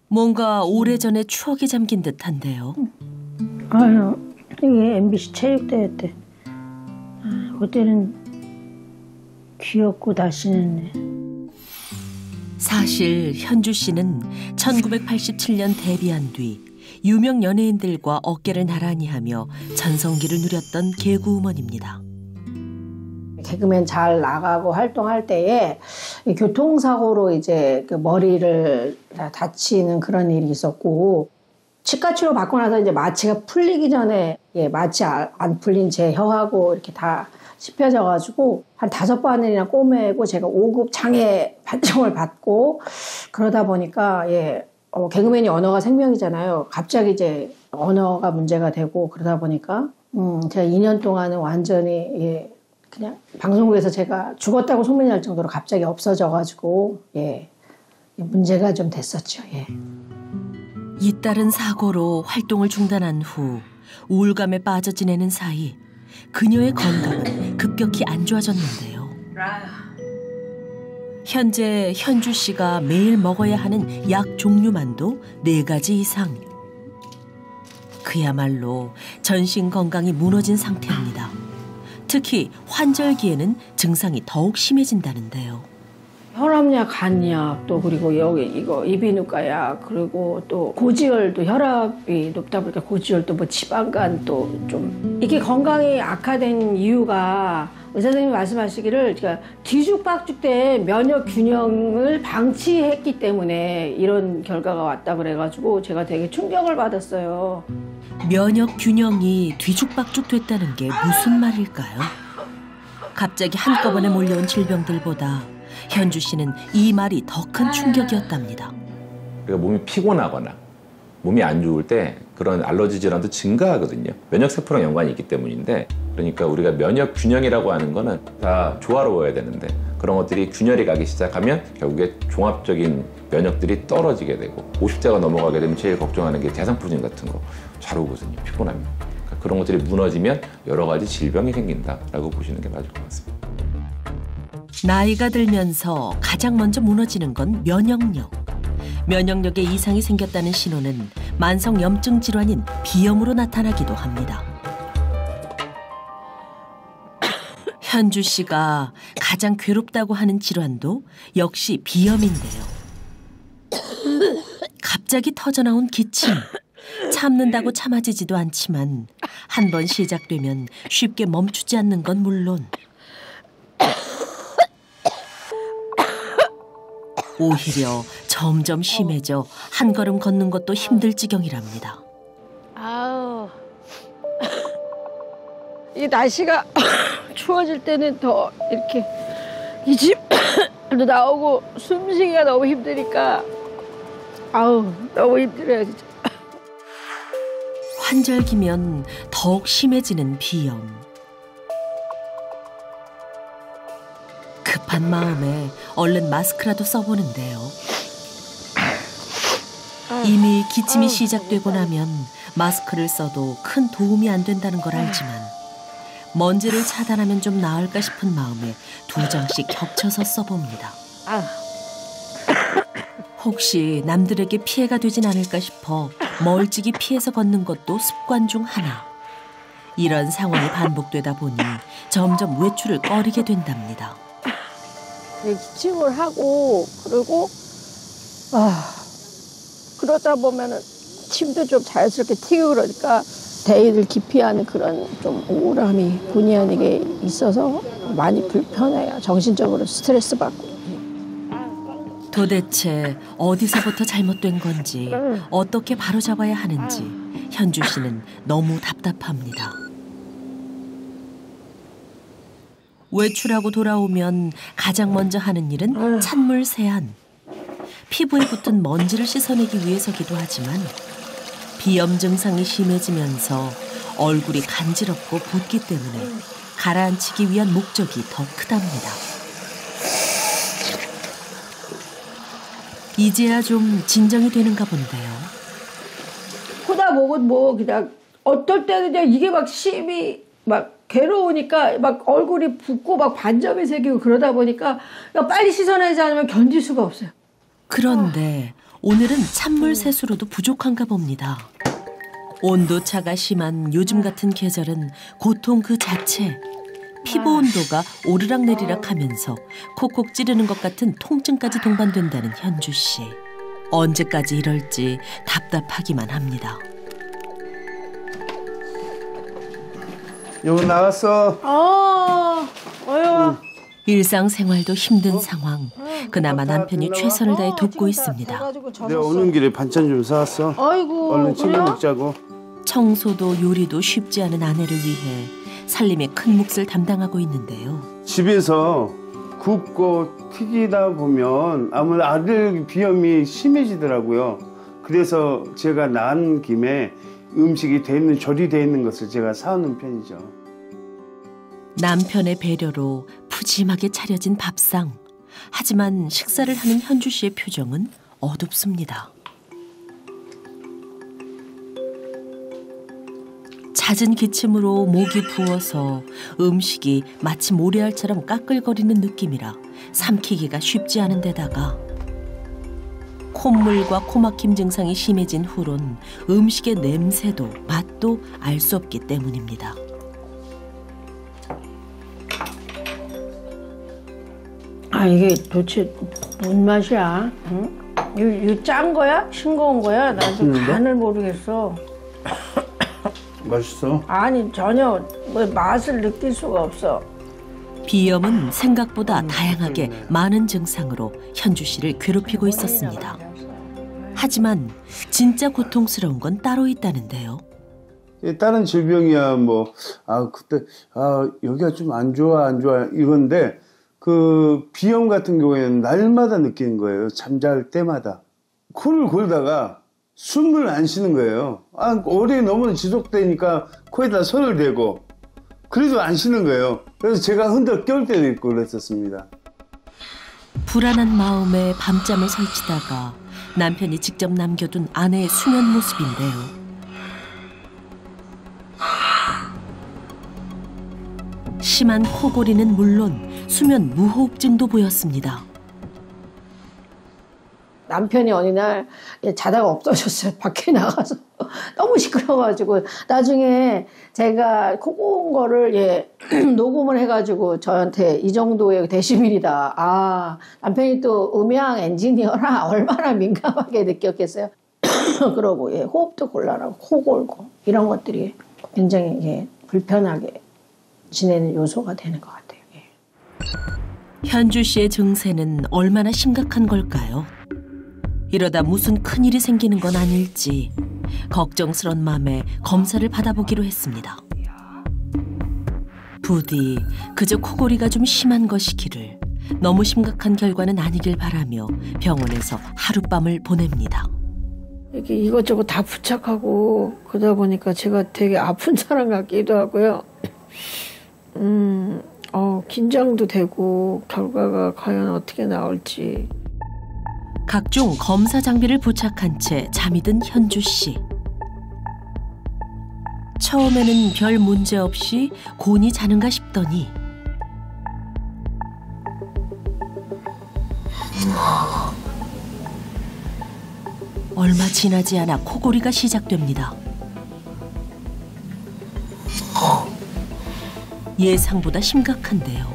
뭔가 오래전의 추억에 잠긴 듯한데요. 아유, 이게 MBC 체육대회 때. 그때는 귀엽고 날씬했네. 사실 현주 씨는 1987년 데뷔한 뒤 유명 연예인들과 어깨를 나란히 하며 전성기를 누렸던 개그우먼입니다. 개그맨 잘 나가고 활동할 때에 교통사고로 이제 그 머리를 다치는 그런 일이 있었고, 치과 치료 받고 나서 이제 마취가 풀리기 전에 마취 안 풀린 제 혀하고 이렇게 다 씹혀져가지고 한 5번이나 꼬매고 제가 5급 장애 판정을 받고, 그러다 보니까 개그맨이 언어가 생명이잖아요. 갑자기 이제 언어가 문제가 되고 그러다 보니까 제가 2년 동안은 완전히 그냥 방송국에서 제가 죽었다고 소문이 날 정도로 갑자기 없어져가지고 문제가 좀 됐었죠. 잇따른 사고로 활동을 중단한 후 우울감에 빠져 지내는 사이 그녀의 건강은 급격히 안 좋아졌는데요. 현재 현주 씨가 매일 먹어야 하는 약 종류만도 4가지 이상. 그야말로 전신 건강이 무너진 상태입니다. 특히 환절기에는 증상이 더욱 심해진다는데요. 혈압약, 간약, 또 그리고 여기 이거 이비인후과약, 그리고 또 고지혈도 혈압이 높다 보니까 고지혈도 뭐 지방간 또 좀 이게 건강이 악화된 이유가 의사 선생님이 말씀하시기를 그러니까 뒤죽박죽된 면역 균형을 방치했기 때문에 이런 결과가 왔다 그래가지고 제가 되게 충격을 받았어요. 면역 균형이 뒤죽박죽 됐다는 게 무슨 말일까요? 갑자기 한꺼번에 몰려온 질병들보다 현주 씨는 이 말이 더 큰 충격이었답니다. 그러니까 몸이 피곤하거나 몸이 안 좋을 때 그런 알러지 질환도 증가하거든요. 면역세포랑 연관이 있기 때문인데, 그러니까 우리가 면역 균형이라고 하는 거는 다 조화로워야 되는데 그런 것들이 균열이 가기 시작하면 결국에 종합적인 면역들이 떨어지게 되고 50대가 넘어가게 되면 제일 걱정하는 게 대상포진 같은 거 잘 오거든요. 피곤하면. 그러니까 그런 것들이 무너지면 여러 가지 질병이 생긴다라고 보시는 게 맞을 것 같습니다. 나이가 들면서 가장 먼저 무너지는 건 면역력. 면역력에 이상이 생겼다는 신호는 만성 염증 질환인 비염으로 나타나기도 합니다. 현주 씨가 가장 괴롭다고 하는 질환도 역시 비염인데요. 갑자기 터져나온 기침. 참는다고 참아지지도 않지만 한 번 시작되면 쉽게 멈추지 않는 건 물론 오히려 점점 심해져 한 걸음 걷는 것도 힘들 지경이랍니다. 아우, 이 날씨가 추워질 때는 더 이렇게 기침도 나오고 숨쉬기가 너무 힘드니까 아우 너무 힘들어요 진짜. 환절기면 더욱 심해지는 비염. 급한 마음에 얼른 마스크라도 써보는데요. 이미 기침이 시작되고 나면 마스크를 써도 큰 도움이 안 된다는 걸 알지만 먼지를 차단하면 좀 나을까 싶은 마음에 2장씩 겹쳐서 써봅니다. 혹시 남들에게 피해가 되진 않을까 싶어 멀찍이 피해서 걷는 것도 습관 중 하나. 이런 상황이 반복되다 보니 점점 외출을 꺼리게 된답니다. 기침을 하고 그리고 그러다 보면은 침도 좀 자연스럽게 튀고 그러니까 대의를 기피하는 그런 좀 우울함이 본의 아니게 있어서 많이 불편해요. 정신적으로 스트레스 받고. 도대체 어디서부터 잘못된 건지 어떻게 바로잡아야 하는지 현주 씨는 너무 답답합니다. 외출하고 돌아오면 가장 먼저 하는 일은 찬물 세안. 피부에 붙은 먼지를 씻어내기 위해서기도 하지만 비염 증상이 심해지면서 얼굴이 간지럽고 붓기 때문에 가라앉히기 위한 목적이 더 크답니다. 이제야 좀 진정이 되는가 본데요. 코다 목은 뭐 그냥 어떨 때는 그냥 이게 막 심이 막 괴로우니까 막 얼굴이 붓고 막 반점이 생기고 그러다 보니까 빨리 씻어내지 않으면 견딜 수가 없어요. 그런데 오늘은 찬물 세수로도 부족한가 봅니다. 온도차가 심한 요즘 같은 계절은 고통 그 자체. 피부 온도가 오르락내리락 하면서 콕콕 찌르는 것 같은 통증까지 동반된다는 현주 씨. 언제까지 이럴지 답답하기만 합니다. 여보 나왔어. 어휴. 일상생활도 힘든 상황. 그나마 남편이 최선을 다해 돕고 있습니다. 내가 오는 길에 반찬 좀 사왔어. 아이고. 얼른 챙겨 먹자고. 청소도 요리도 쉽지 않은 아내를 위해 살림의 큰 몫을 담당하고 있는데요. 집에서 굽고 튀기다 보면 아무래도 아들 비염이 심해지더라고요. 그래서 제가 난 김에 음식이 돼 있는 조리돼 있는 것을 제가 사오는 편이죠. 남편의 배려로 푸짐하게 차려진 밥상. 하지만 식사를 하는 현주 씨의 표정은 어둡습니다. 잦은 기침으로 목이 부어서 음식이 마치 모래알처럼 까끌거리는 느낌이라 삼키기가 쉽지 않은 데다가 콧물과 코막힘 증상이 심해진 후론 음식의 냄새도 맛도 알 수 없기 때문입니다. 아 이게 도대체 뭔 맛이야? 응? 이거 짠 거야? 싱거운 거야? 나 좀 간을 모르겠어. 맛있어? 아니 전혀 뭐 맛을 느낄 수가 없어. 비염은 생각보다 다양하게 많은 증상으로 현주 씨를 괴롭히고 있었습니다. 하지만 진짜 고통스러운 건 따로 있다는데요. 다른 질병이야 뭐 그때 여기가 좀 안 좋아 이건데 그 비염 같은 경우에는 날마다 느끼는 거예요. 잠잘 때마다 코를 골다가 숨을 안 쉬는 거예요. 오래 너무 지속되니까 코에다 손을 대고 그래도 안 쉬는 거예요. 그래서 제가 흔들 깨울 때도 있고 그랬었습니다. 불안한 마음에 밤잠을 설치다가 남편이 직접 남겨둔 아내의 수면 모습인데요. 심한 코골이는 물론 수면 무호흡증도 보였습니다. 남편이 어느 날 자다가 없어졌어요. 밖에 나가서 너무 시끄러워가지고 나중에 제가 코 고은 거를 녹음을 해가지고 저한테 이 정도의 데시벨이다. 남편이 또 음향 엔지니어라 얼마나 민감하게 느꼈겠어요. 그러고 호흡도 곤란하고 코 골고 이런 것들이 굉장히 불편하게 지내는 요소가 되는 것 같아요. 현주 씨의 증세는 얼마나 심각한 걸까요? 이러다 무슨 큰일이 생기는 건 아닐지 걱정스런 마음에 검사를 받아보기로 했습니다. 부디 그저 코골이가 좀 심한 것이기를 너무 심각한 결과는 아니길 바라며 병원에서 하룻밤을 보냅니다. 이렇게 이것저것 다 부착하고 그러다 보니까 제가 되게 아픈 사람 같기도 하고요. 긴장도 되고 결과가 과연 어떻게 나올지. 각종 검사 장비를 부착한 채 잠이 든 현주 씨. 처음에는 별 문제 없이 곤히 자는가 싶더니 얼마 지나지 않아 코골이가 시작됩니다. 예상보다 심각한데요.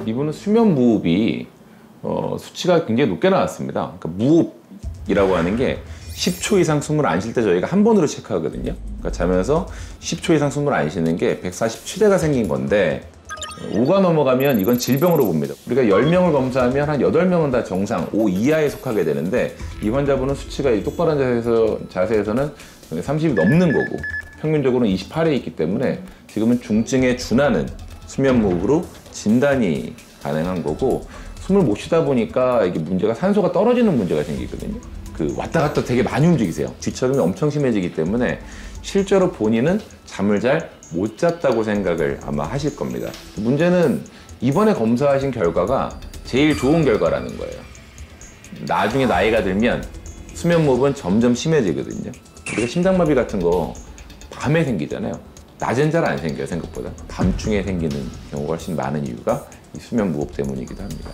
이분은 수면 무호흡이 수치가 굉장히 높게 나왔습니다. 그러니까 무호흡이라고 하는 게 10초 이상 숨을 안 쉴 때 저희가 한 번으로 체크하거든요. 그러니까 자면서 10초 이상 숨을 안 쉬는 게 147회가 생긴 건데 5가 넘어가면 이건 질병으로 봅니다. 우리가 10명을 검사하면 한 8명은 다 정상 5 이하에 속하게 되는데 이 환자분은 수치가 똑바른 자세에서는 30이 넘는 거고 평균적으로는 28에 있기 때문에 지금은 중증에 준하는 수면 무호흡으로 진단이 가능한 거고 숨을 못 쉬다 보니까 이게 문제가 산소가 떨어지는 문제가 생기거든요. 그 왔다 갔다 되게 많이 움직이세요. 뒤처름이 엄청 심해지기 때문에 실제로 본인은 잠을 잘 못 잤다고 생각을 아마 하실 겁니다. 문제는 이번에 검사하신 결과가 제일 좋은 결과라는 거예요. 나중에 나이가 들면 수면 무호흡은 점점 심해지거든요. 우리가 심장마비 같은 거 밤에 생기잖아요. 낮엔 잘 안 생겨요, 생각보다. 밤중에 생기는 경우가 훨씬 많은 이유가 이 수면 무호흡 때문이기도 합니다.